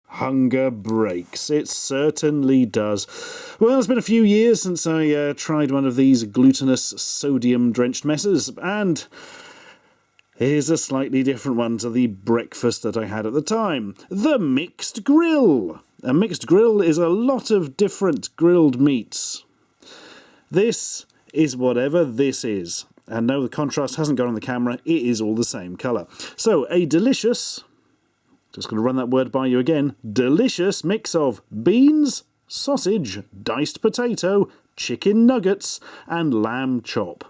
Hunger breaks. It certainly does. Well, it's been a few years since I tried one of these glutinous, sodium-drenched messes, and here's a slightly different one to the breakfast that I had at the time. The mixed grill. A mixed grill is a lot of different grilled meats. This is whatever this is. And no, the contrast hasn't gone on the camera. It is all the same colour. So, a delicious, just going to run that word by you again, delicious mix of beans, sausage, diced potato, chicken nuggets, and lamb chop.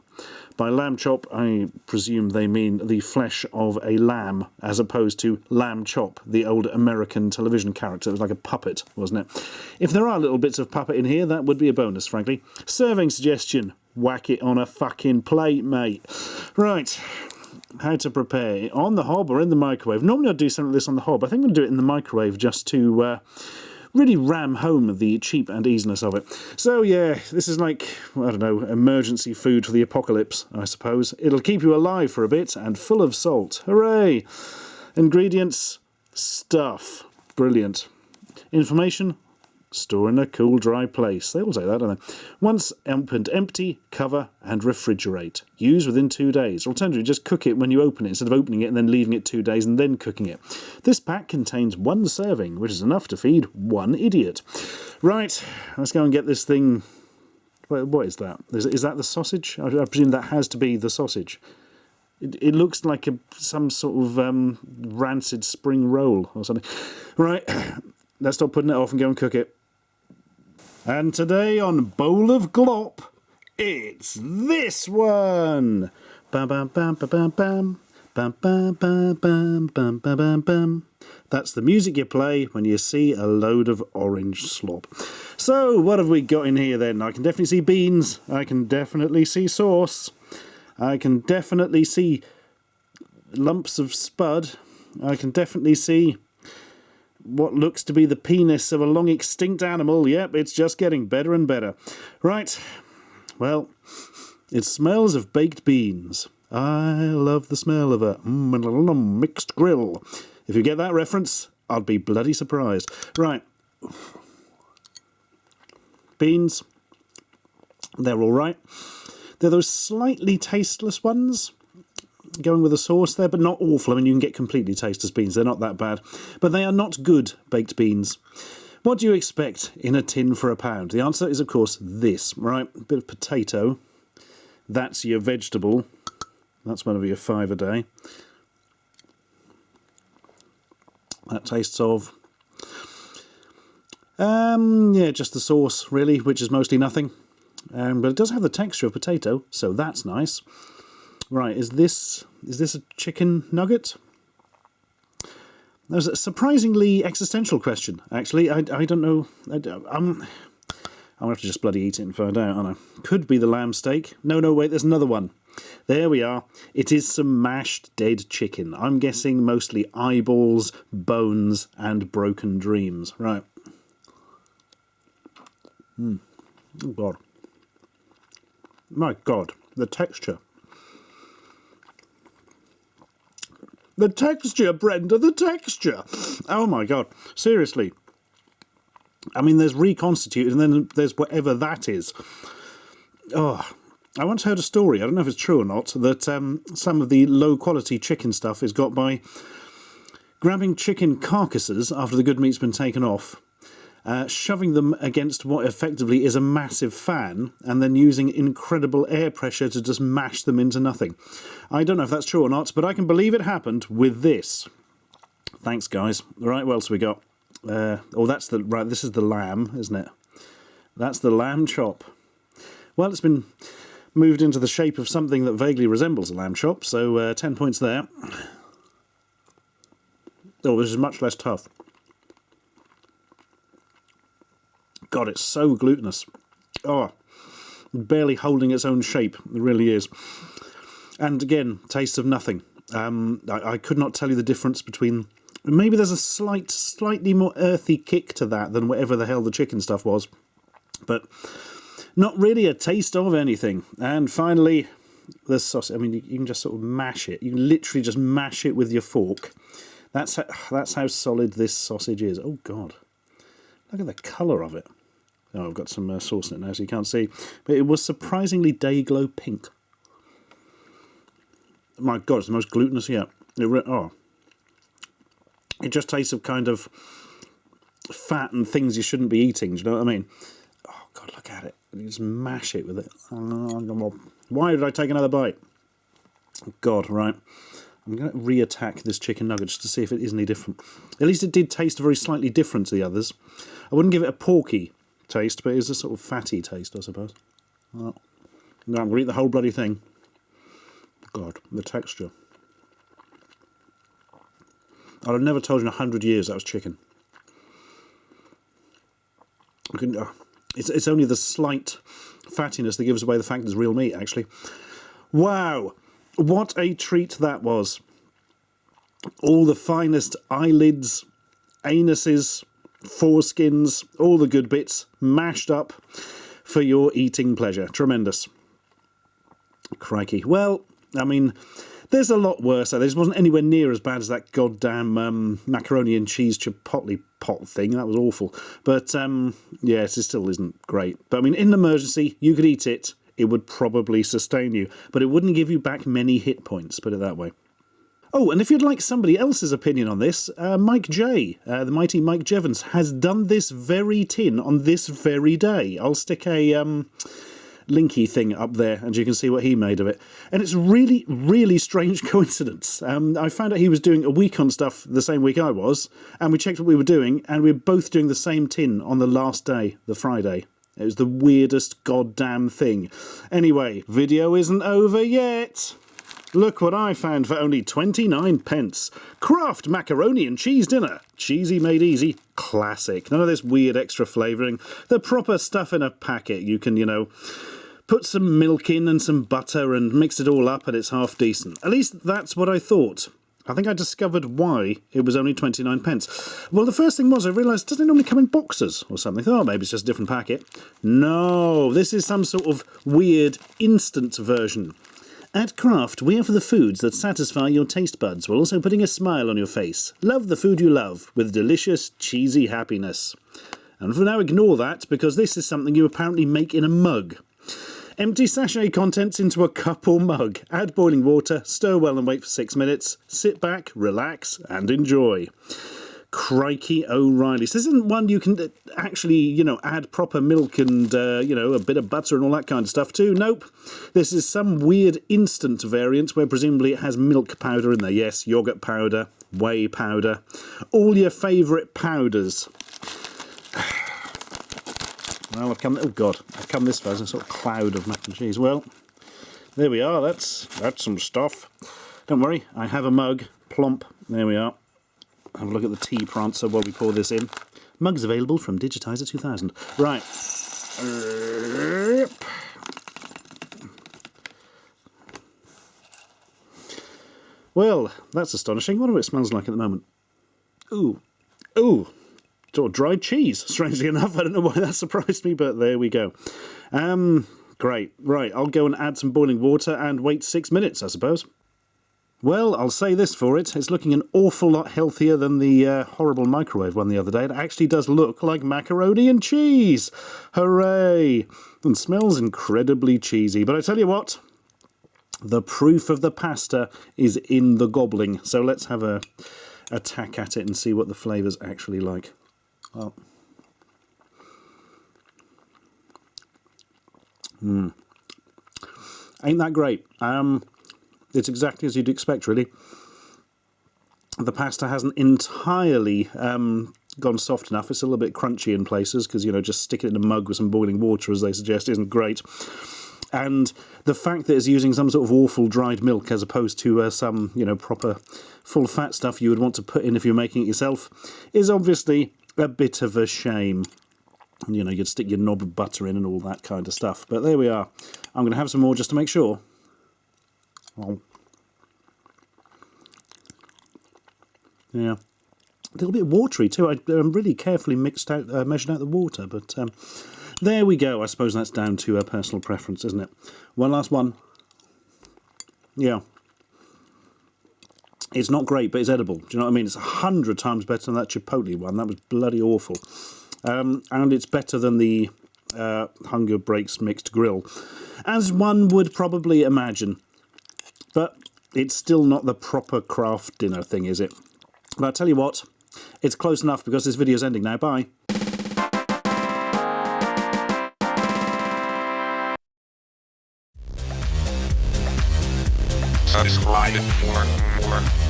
By lamb chop, I presume they mean the flesh of a lamb, as opposed to lamb chop, the old American television character. It was like a puppet, wasn't it? If there are little bits of puppet in here, that would be a bonus, frankly. Serving suggestion: whack it on a fucking plate, mate. Right, how to prepare. On the hob or in the microwave. Normally I'd do something like this on the hob. I think I'm going to do it in the microwave just to really ram home the cheap and easiness of it. So yeah, this is like, I don't know, emergency food for the apocalypse, I suppose. It'll keep you alive for a bit and full of salt. Hooray! Ingredients: stuff. Brilliant. Information: store in a cool, dry place. They all say that, don't they? Once opened, empty, cover, and refrigerate. Use within 2 days. Alternatively, just cook it when you open it, instead of opening it and then leaving it 2 days and then cooking it. This pack contains 1 serving, which is enough to feed 1 idiot. Right, let's go and get this thing. What is that? Is that the sausage? I presume that has to be the sausage. It looks like some sort of rancid spring roll or something. Right, let's stop putting it off and go and cook it. And today on Bowl of Glop, it's this one! Bam bam bam bam bam bam. Bam bam bam bam bam bam bam bam. That's the music you play when you see a load of orange slop. So, what have we got in here then? I can definitely see beans. I can definitely see sauce. I can definitely see lumps of spud. I can definitely see what looks to be the penis of a long extinct animal. Yep, it's just getting better and better. Right, well, it smells of baked beans. I love the smell of a mixed grill. If you get that reference, I'd be bloody surprised. Right, beans, they're all right. They're those slightly tasteless ones, going with a sauce there, but not awful. I mean, you can get completely tasteless beans. They're not that bad. But they are not good baked beans. What do you expect in a tin for £1? The answer is, of course, this, right? A bit of potato. That's your vegetable. That's one of your 5 a day. That tastes of... yeah, just the sauce, really, which is mostly nothing. But it does have the texture of potato, so that's nice. Right, is this a chicken nugget? That was a surprisingly existential question, actually. I don't know. I'm going to have to just bloody eat it and find out, aren't I? Could be the lamb steak. No, wait, there's another one. There we are. It is some mashed dead chicken. I'm guessing mostly eyeballs, bones, and broken dreams. Right. Oh, God. My God, the texture. The texture, Brenda, the texture! Oh my God, seriously. I mean, there's reconstituted and then there's whatever that is. Oh, I once heard a story, I don't know if it's true or not, that some of the low-quality chicken stuff is got by grabbing chicken carcasses after the good meat's been taken off, shoving them against what effectively is a massive fan, and then using incredible air pressure to just mash them into nothing. I don't know if that's true or not, but I can believe it happened with this. Thanks, guys. Right, what else we got? That's the... Right, this is the lamb, isn't it? That's the lamb chop. Well, it's been moved into the shape of something that vaguely resembles a lamb chop, so 10 points there. Oh, this is much less tough. God, it's so glutinous. Oh, barely holding its own shape. It really is. And again, taste of nothing. I could not tell you the difference between... Maybe there's a slightly more earthy kick to that than whatever the hell the chicken stuff was. But not really a taste of anything. And finally, the sausage. I mean, you can just sort of mash it. You can literally just mash it with your fork. That's how solid this sausage is. Oh, God. Look at the colour of it. Oh, I've got some sauce in it now, so you can't see. But it was surprisingly day-glow pink. My God, it's the most glutinous yet. It just tastes of kind of fat and things you shouldn't be eating. Do you know what I mean? Oh, God, look at it. You just mash it with it. Why did I take another bite? God, right. I'm going to re-attack this chicken nugget just to see if it is any different. At least it did taste very slightly different to the others. I wouldn't give it a porky taste, but it's a sort of fatty taste, I suppose. Well, no, I'm going to eat the whole bloody thing. God, the texture. I'd have never told you in 100 years that was chicken. It's only the slight fattiness that gives away the fact it's real meat, actually. Wow, what a treat that was. All the finest eyelids, anuses, foreskins, all the good bits mashed up for your eating pleasure. Tremendous. Crikey. Well, I mean, there's a lot worse. This wasn't anywhere near as bad as that goddamn macaroni and cheese chipotle pot thing. That was awful. But, yes, it still isn't great. But, I mean, in an emergency, you could eat it. It would probably sustain you. But it wouldn't give you back many hit points, put it that way. Oh, and if you'd like somebody else's opinion on this, Mike J, the mighty Mike Jevons, has done this very tin on this very day. I'll stick a linky thing up there and you can see what he made of it. And it's really, really strange coincidence. I found out he was doing a week on stuff the same week I was, and we checked what we were doing, and we were both doing the same tin on the last day, the Friday. It was the weirdest goddamn thing. Anyway, video isn't over yet. Look what I found for only 29 pence. Kraft Macaroni and Cheese dinner. Cheesy made easy. Classic. None of this weird extra flavouring. The proper stuff in a packet. You can, you know, put some milk in and some butter and mix it all up and it's half decent. At least that's what I thought. I think I discovered why it was only 29 pence. Well, the first thing was I realised, doesn't it normally come in boxes or something? I thought, oh, maybe it's just a different packet. No, this is some sort of weird instant version. At Kraft, we offer the foods that satisfy your taste buds while also putting a smile on your face. Love the food you love with delicious, cheesy happiness. And for now, ignore that, because this is something you apparently make in a mug. Empty sachet contents into a cup or mug. Add boiling water, stir well and wait for 6 minutes. Sit back, relax, and enjoy. Crikey O'Reilly. So this isn't one you can actually, you know, add proper milk and, you know, a bit of butter and all that kind of stuff to. Nope. This is some weird instant variant where presumably it has milk powder in there. Yes, yoghurt powder, whey powder, all your favourite powders. Well, I've come this far as a sort of cloud of mac and cheese. Well, there we are. That's some stuff. Don't worry, I have a mug. Plomp. There we are. Have a look at the tea prancer while we pour this in. Mugs available from Digitizer 2000. Right. Well, that's astonishing. I wonder what it smells like at the moment. Ooh. Ooh. Sort of dried cheese, strangely enough. I don't know why that surprised me, but there we go. Great. Right, I'll go and add some boiling water and wait 6 minutes, I suppose. Well, I'll say this for it. It's looking an awful lot healthier than the horrible microwave one the other day. It actually does look like macaroni and cheese. Hooray! And smells incredibly cheesy. But I tell you what, the proof of the pasta is in the gobbling. So let's have a tack at it and see what the flavour's actually like. Well, ain't that great? It's exactly as you'd expect, really. The pasta hasn't entirely gone soft enough. It's a little bit crunchy in places because, you know, just stick it in a mug with some boiling water, as they suggest, isn't great. And the fact that it's using some sort of awful dried milk as opposed to some, you know, proper full-fat stuff you would want to put in if you're making it yourself is obviously a bit of a shame. You know, you'd stick your knob of butter in and all that kind of stuff. But there we are. I'm going to have some more just to make sure. Oh. Yeah, a little bit watery too. I really carefully measured out the water, but there we go. I suppose that's down to personal preference, isn't it? One last one. Yeah, It's not great, but it's edible. Do you know what I mean? It's 100 times better than that Chipotle one. That was bloody awful. And it's better than the Hunger Breaks mixed grill, as one would probably imagine. But it's still not the proper Kraft dinner thing, is it? But I'll tell you what, it's close enough because this video's ending now. Bye. Subscribe for more.